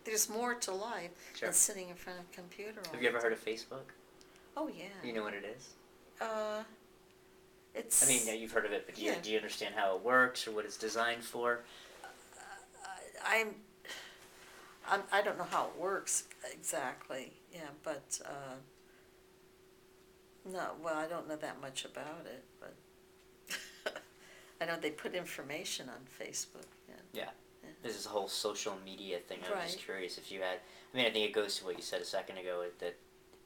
Speaker 1: there's more to life
Speaker 2: Sure.
Speaker 1: than sitting in front of a computer all
Speaker 2: Have you ever
Speaker 1: the
Speaker 2: heard
Speaker 1: time.
Speaker 2: of Facebook?
Speaker 1: Oh, yeah.
Speaker 2: Do you know what it is?
Speaker 1: It's...
Speaker 2: I mean, yeah, you've heard of it, but
Speaker 1: Yeah.
Speaker 2: do you understand how it works or what it's designed for?
Speaker 1: I don't know how it works exactly, yeah, but, no, well, I don't know that much about it, but I know they put information on Facebook, yeah.
Speaker 2: Yeah. This is a whole social media thing. I was just
Speaker 1: Right.
Speaker 2: curious if you had. I mean, I think it goes to what you said a second ago, that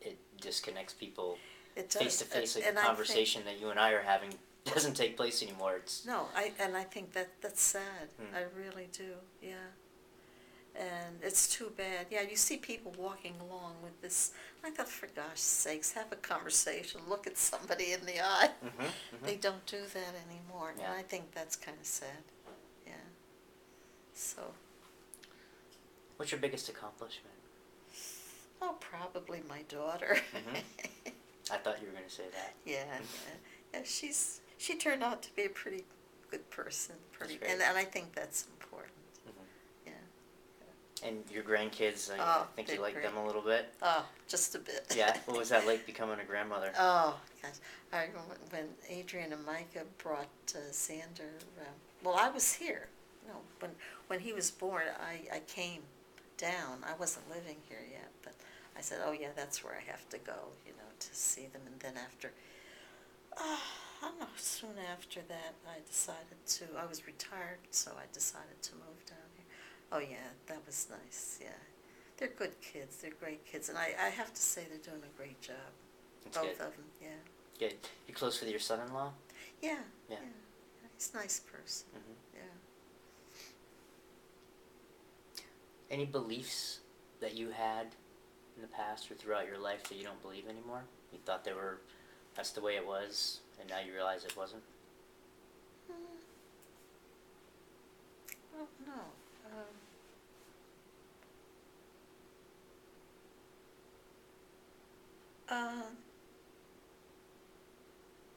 Speaker 2: it disconnects people
Speaker 1: It does.
Speaker 2: face to face. Like
Speaker 1: And
Speaker 2: the
Speaker 1: I think-
Speaker 2: conversation that you and I are having doesn't take place anymore. It's
Speaker 1: No, I think that's sad.
Speaker 2: Hmm.
Speaker 1: I really do, yeah. And it's too bad. Yeah, you see people walking along with this. I thought, for gosh sakes, have a conversation. Look at somebody in the eye. They don't do that anymore.
Speaker 2: Yeah.
Speaker 1: And I think that's kind of sad. Yeah. So,
Speaker 2: What's your biggest accomplishment?
Speaker 1: oh, probably my daughter.
Speaker 2: I thought you were going to say that.
Speaker 1: Yeah. Yeah, she turned out to be a pretty good person.
Speaker 2: That's
Speaker 1: And
Speaker 2: great.
Speaker 1: I think that's important. Yeah.
Speaker 2: And your grandkids, I
Speaker 1: Oh,
Speaker 2: think you
Speaker 1: they're
Speaker 2: like
Speaker 1: great.
Speaker 2: them a little bit?
Speaker 1: Oh, just a bit.
Speaker 2: Yeah? What was that like becoming a grandmother?
Speaker 1: Oh, gosh. I remember when Adrian and Micah brought Xander, well, I was here. No, when he was born, I came down. I wasn't living here yet, but I said, oh, yeah, that's where I have to go, to see them. And then after, I don't know, soon after that, I was retired, so I decided to move down here. Oh, yeah, that was nice, yeah. They're good kids. They're great kids. And I have to say they're doing a great job.
Speaker 2: That's
Speaker 1: Both
Speaker 2: good.
Speaker 1: of them, yeah.
Speaker 2: Good. You close with your son-in-law?
Speaker 1: Yeah,
Speaker 2: Yeah.
Speaker 1: He's a nice person, yeah.
Speaker 2: Any beliefs that you had in the past or throughout your life that you don't believe anymore? You thought that's the way it was, and now you realize it wasn't?
Speaker 1: Well, no.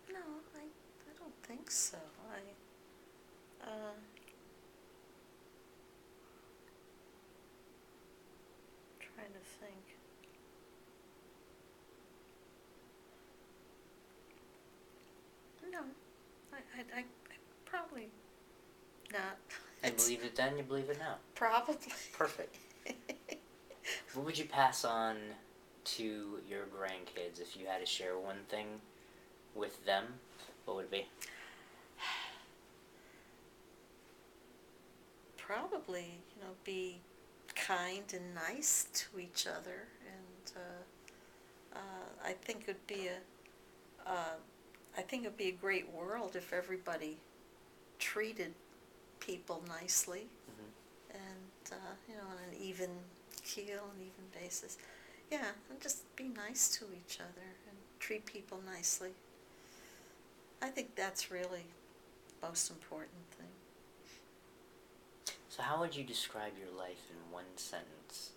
Speaker 1: No, I don't think so. Trying to think. No, I probably not.
Speaker 2: You believed it then, you believe it now.
Speaker 1: Probably.
Speaker 2: Perfect. What would you pass on to your grandkids if you had to share one thing with them? What would it be?
Speaker 1: Probably, be kind and nice to each other, and I think it'd be a great world if everybody treated people nicely, and on an even keel, an even basis. Yeah, and just be nice to each other and treat people nicely. I think that's really the most important thing.
Speaker 2: So how would you describe your life in one sentence?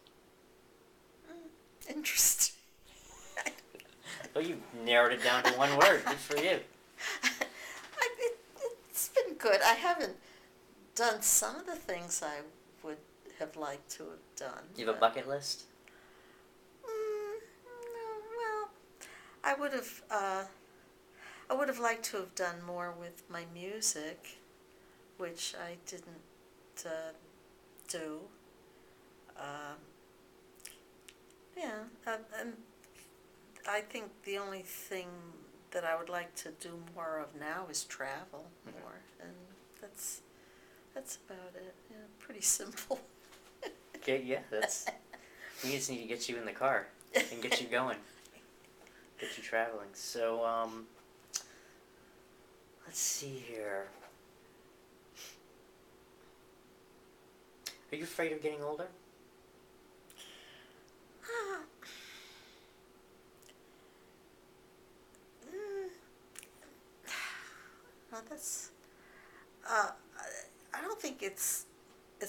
Speaker 1: Interesting.
Speaker 2: Well, you narrowed it down to one word. Good for you.
Speaker 1: It's been good. I haven't done some of the things I would have liked to have done.
Speaker 2: You have a bucket list?
Speaker 1: No, well, I would have liked to have done more with my music, which I didn't do. And I think the only thing that I would like to do more of now is travel more, and that's about it. Yeah, pretty simple.
Speaker 2: Okay, yeah, we just need to get you in the car and get you going. Get you traveling. So, let's see here. Are you afraid of getting older?
Speaker 1: No, that's. I don't think it's. I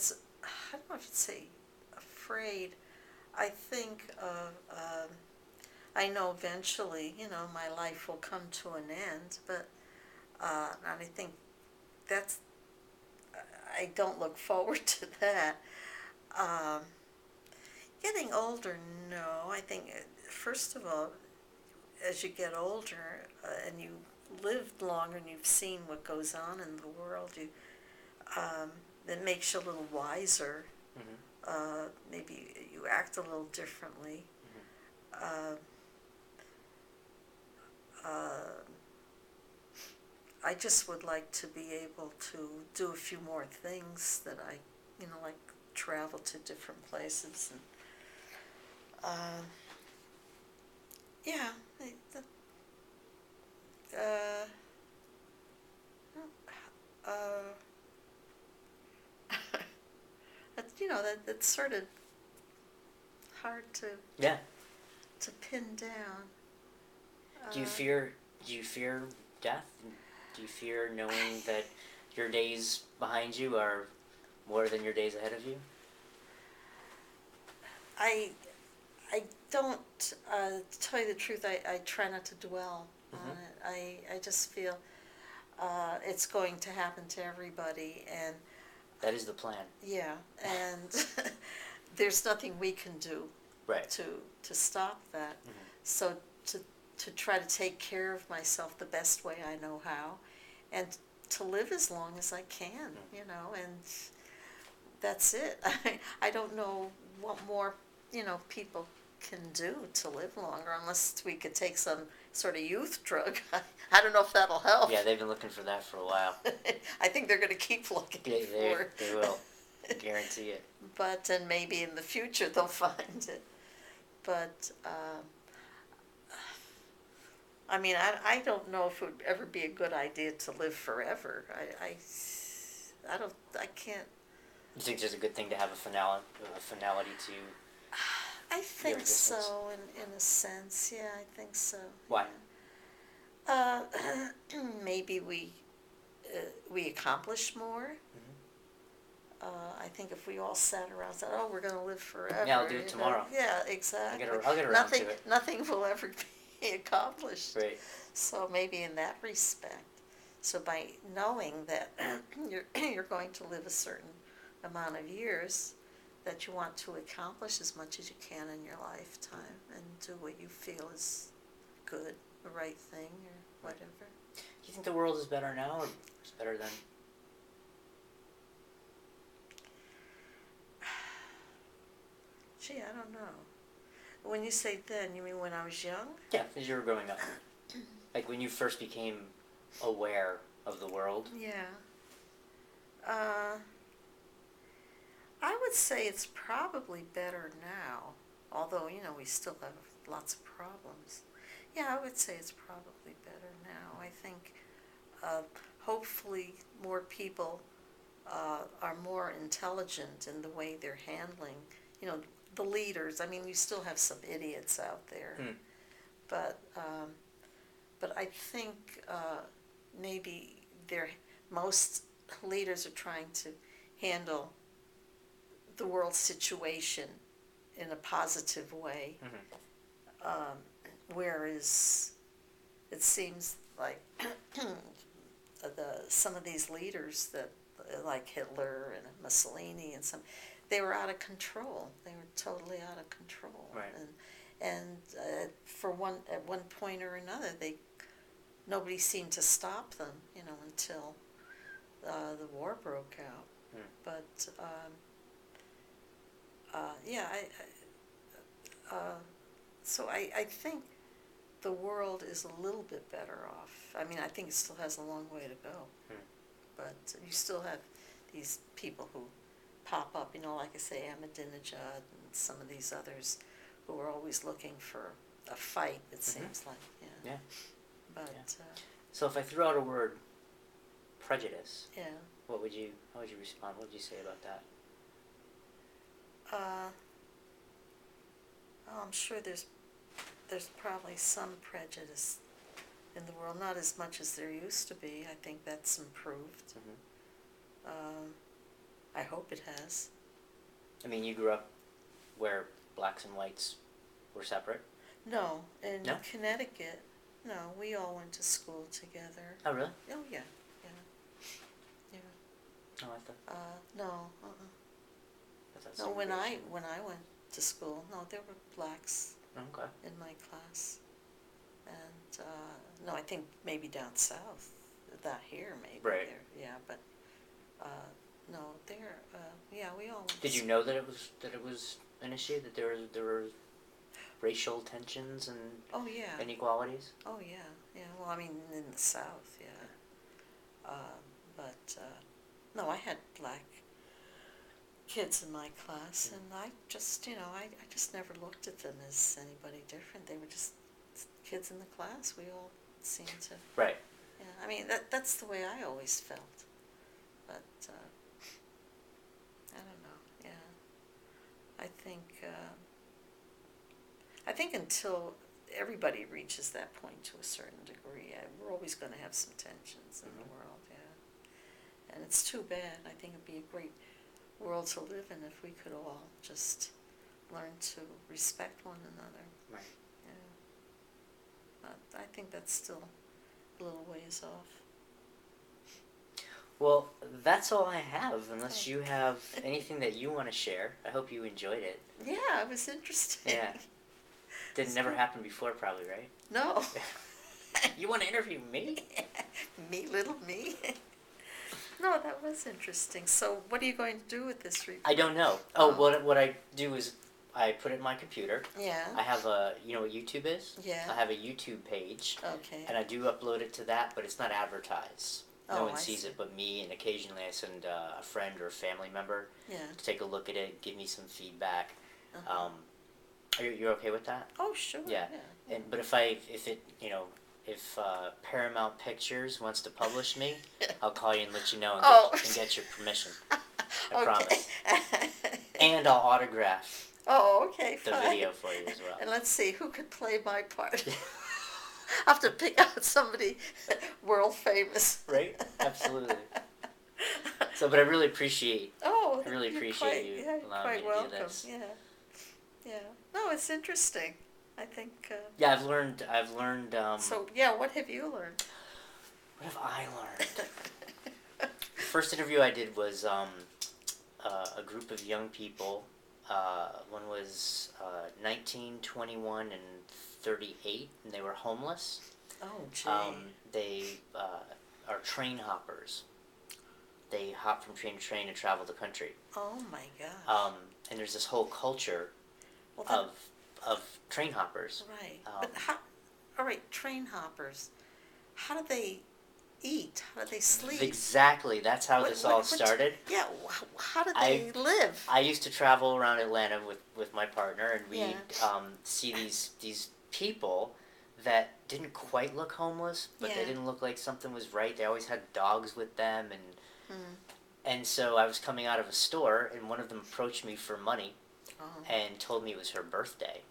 Speaker 1: don't know if you'd say afraid. I think of. I know eventually, my life will come to an end, but and I think that's. I don't look forward to that. Getting older, no. I think first of all, as you get older and you live longer and you've seen what goes on in the world, it makes you a little wiser. Maybe you act a little differently. I just would like to be able to do a few more things that I, like travel to different places and. Yeah, that's sort of hard
Speaker 2: Yeah.
Speaker 1: to pin down.
Speaker 2: Do you
Speaker 1: Uh,
Speaker 2: fear? Do you fear death? Do you fear knowing that your days behind you are more than your days ahead of you?
Speaker 1: I I don't, to tell you the truth, I try not to dwell on
Speaker 2: Mhm.
Speaker 1: it. I just feel it's going to happen to everybody, and
Speaker 2: That is the plan.
Speaker 1: yeah, and there's nothing we can do
Speaker 2: Right.
Speaker 1: to stop that.
Speaker 2: Mhm.
Speaker 1: So to try to take care of myself the best way I know how, and to live as long as I can, and that's it. I don't know what more, people can do to live longer unless we could take some sort of youth drug. I don't know if that'll help.
Speaker 2: Yeah, they've been looking for that for a while.
Speaker 1: I think they're going to keep looking for it.
Speaker 2: They will. Guarantee it.
Speaker 1: But, and maybe in the future they'll find it. But, I mean, I don't know if it would ever be a good idea to live forever. I can't.
Speaker 2: You think it's a good thing to have a finality to?
Speaker 1: I think
Speaker 2: existence?
Speaker 1: so, in a sense. Yeah, I think so.
Speaker 2: Why?
Speaker 1: Uh, maybe we accomplish more. I think if we all sat around and said, "Oh, we're going to live forever,"
Speaker 2: Yeah, I'll do it tomorrow.
Speaker 1: Yeah, exactly.
Speaker 2: I'll get around to it.
Speaker 1: Nothing will ever be accomplished.
Speaker 2: Right.
Speaker 1: So maybe in that respect. So by knowing that you're going to live a certain amount of years, that you want to accomplish as much as you can in your lifetime and do what you feel is good, the right thing, or whatever.
Speaker 2: Do you think the world is better now, or it's better then?
Speaker 1: Gee, I don't know. When you say then, you mean when I was young?
Speaker 2: Yeah, as you were growing up, like when you first became aware of the world.
Speaker 1: Yeah. I would say it's probably better now, although, we still have lots of problems. Yeah, I would say it's probably better now. I think hopefully more people are more intelligent in the way they're handling, the leaders. I mean, you still have some idiots out there, but I think maybe most leaders are trying to handle the world situation in a positive way, whereas it seems like some of these leaders that like Hitler and Mussolini and they were out of control. They were totally out of control.
Speaker 2: Right.
Speaker 1: And at one point or another, nobody seemed to stop them, until the war broke out. But yeah, so I think the world is a little bit better off. I mean, I think it still has a long way to go. But you still have these people who pop up, like I say, Ahmadinejad and some of these others who are always looking for a fight, it seems like.
Speaker 2: Yeah.
Speaker 1: But,
Speaker 2: So if I threw out a word, prejudice,
Speaker 1: yeah.
Speaker 2: how would you respond? What would you say about that?
Speaker 1: I'm sure there's probably some prejudice in the world, not as much as there used to be. I think that's improved. I hope it has.
Speaker 2: I mean, you grew up where blacks and whites were separate?
Speaker 1: No, in
Speaker 2: No?
Speaker 1: Connecticut, no, we all went to school together.
Speaker 2: Oh, really?
Speaker 1: Oh, yeah.
Speaker 2: Oh, I thought.
Speaker 1: No,
Speaker 2: That's
Speaker 1: no. When I went to school, no, there were blacks
Speaker 2: Okay.
Speaker 1: in my class, and no, I think maybe down south, not here, maybe.
Speaker 2: Right.
Speaker 1: There, yeah, but no, there. Yeah, we all. Went
Speaker 2: Did
Speaker 1: to
Speaker 2: you know that it was an issue, that there were racial tensions and
Speaker 1: Oh yeah.
Speaker 2: inequalities?
Speaker 1: Oh yeah, yeah. Well, I mean, in the South, yeah. But no, I had black kids in my class, and I just, I just never looked at them as anybody different. They were just kids in the class. We all seemed to.
Speaker 2: Right.
Speaker 1: Yeah, I mean that's the way I always felt. But I don't know. Yeah. I think until everybody reaches that point to a certain degree, we're always going to have some tensions in the world, yeah. And it's too bad. I think it'd be a great world to live in if we could all just learn to respect one another.
Speaker 2: Right.
Speaker 1: Yeah. But I think that's still a little ways off.
Speaker 2: Well, that's all I have, unless you have anything that you want to share. I hope you enjoyed it.
Speaker 1: Yeah, it was interesting.
Speaker 2: Yeah. Did never happen before, probably, right?
Speaker 1: No.
Speaker 2: You want to interview me?
Speaker 1: Me, little me. No, that was interesting. So what are you going to do with this report?
Speaker 2: I don't know. Oh, what I do is I put it in my computer.
Speaker 1: Yeah.
Speaker 2: I have you know what YouTube is?
Speaker 1: Yeah.
Speaker 2: I have a YouTube page.
Speaker 1: Okay.
Speaker 2: And I do upload it to that, but it's not advertised. No one
Speaker 1: I
Speaker 2: sees
Speaker 1: see.
Speaker 2: it but me, and occasionally I send a friend or a family member
Speaker 1: Yeah.
Speaker 2: to take a look at it, give me some feedback.
Speaker 1: Uh-huh.
Speaker 2: You're okay with that?
Speaker 1: Oh, sure.
Speaker 2: Yeah. But if Paramount Pictures wants to publish me, I'll call you and let you know and get your permission. I promise. And I'll autograph
Speaker 1: Oh, okay,
Speaker 2: the
Speaker 1: fine.
Speaker 2: video for you as well.
Speaker 1: And let's see, who could play my part? I have to pick out somebody world famous.
Speaker 2: Right? Absolutely. So, but I really appreciate.
Speaker 1: Oh,
Speaker 2: I really
Speaker 1: you're
Speaker 2: appreciate
Speaker 1: quite,
Speaker 2: you
Speaker 1: yeah, you're
Speaker 2: allowing
Speaker 1: quite
Speaker 2: me to
Speaker 1: welcome.
Speaker 2: do this.
Speaker 1: Yeah, yeah. No, it's interesting. I think.
Speaker 2: Yeah, I've learned.
Speaker 1: So yeah, what have you learned?
Speaker 2: What have I learned? First interview I did was a group of young people. One was 19, 21, and 38, and they were homeless.
Speaker 1: Oh, gee.
Speaker 2: They are train hoppers. They hop from train to train and travel the country.
Speaker 1: Oh my gosh.
Speaker 2: And there's this whole culture
Speaker 1: Well,
Speaker 2: of train hoppers.
Speaker 1: right. But how? All right, train hoppers. How do they eat? How do they sleep?
Speaker 2: Exactly. That's how this all started.
Speaker 1: Yeah. How do they live?
Speaker 2: I used to travel around Atlanta with my partner, and we'd
Speaker 1: Yeah.
Speaker 2: see these people that didn't quite look homeless, but they
Speaker 1: Yeah.
Speaker 2: didn't look like something was right. They always had dogs with them,
Speaker 1: Hmm.
Speaker 2: and so I was coming out of a store, and one of them approached me for money
Speaker 1: Oh.
Speaker 2: and told me it was her birthday,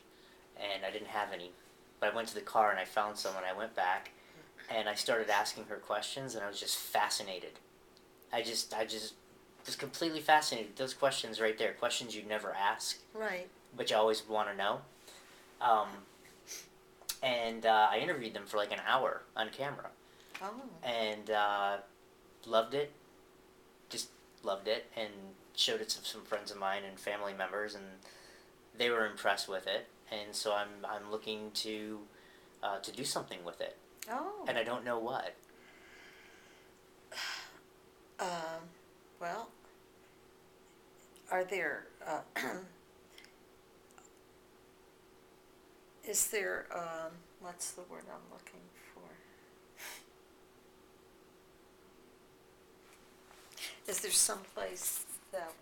Speaker 2: and I didn't have any. But I went to the car and I found someone. I went back, and I started asking her questions, and I was just fascinated. I just was completely fascinated. Those questions right there, questions you'd never ask,
Speaker 1: Right.
Speaker 2: but you always want to know. And I interviewed them for like an hour on camera,
Speaker 1: Oh.
Speaker 2: and loved it. Just loved it, and showed it to some friends of mine and family members, and they were impressed with it. And so I'm looking to do something with it,
Speaker 1: Oh.
Speaker 2: and I don't know what.
Speaker 1: Well, are there, is there, what's the word I'm looking for? Is there some place that would